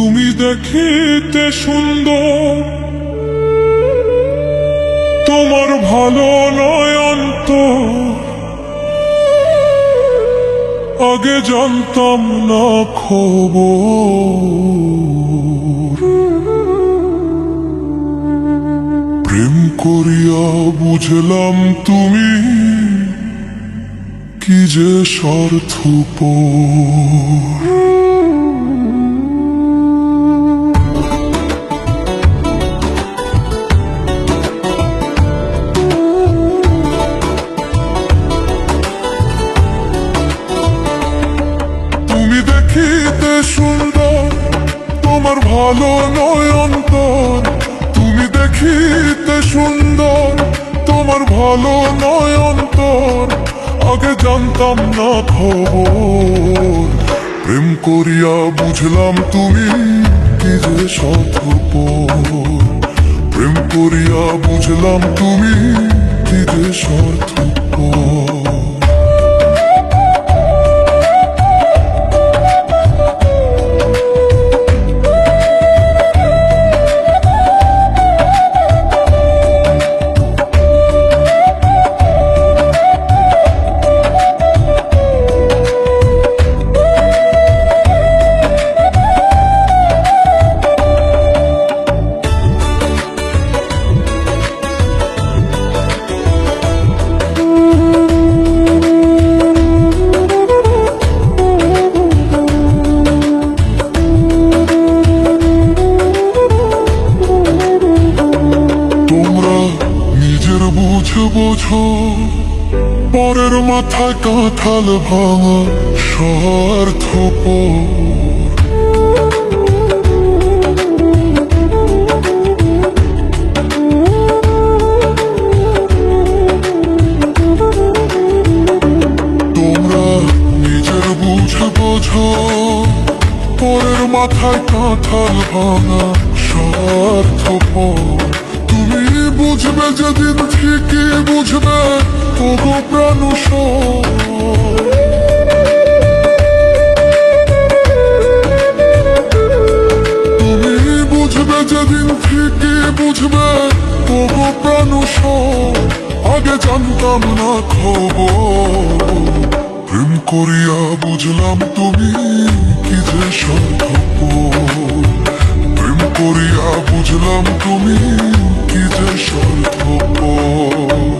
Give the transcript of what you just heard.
তুমি দেখিতে সুন্দর, তোমার ভালো নয় অন্তর, আগে জানতাম না খবর। প্রেম করিয়া বুঝলাম তুমি কি যে স্বার্থপর। তুমি দেখিতে সুন্দর, তোমার ভালো নয় অন্তর, তুমি দেখিতে সুন্দর, তোমার ভালো নয় অন্তর, আগে জানতাম না খবর। প্রেম করিয়া বুঝলাম তুমি কি যে স্বার্থপর। প্রেম করিয়া বুঝলাম তুমি কি যে স্বার্থপর। বোঝো পরের মাথায় কাঁঠাল ভাঙা স্বার্থপর। তোমরা নিজের বুঝে বোঝো পরের মাথায় কাঁঠাল ভাঙা স্বার্থপর। তুমি বুঝবে যেদিন ঠিকই বুঝবে ওগো প্রাণুষ। তুমি বুঝবে যেদিন ঠিকই বুঝবে ওগো প্রাণুষ, আগে জানতাম না খবর। প্রেম করিয়া বুঝলাম তুমি কি যে স্বার্থপর। প্রেম করিয়া বুঝলাম তুমি কি যে স্বার্থপর।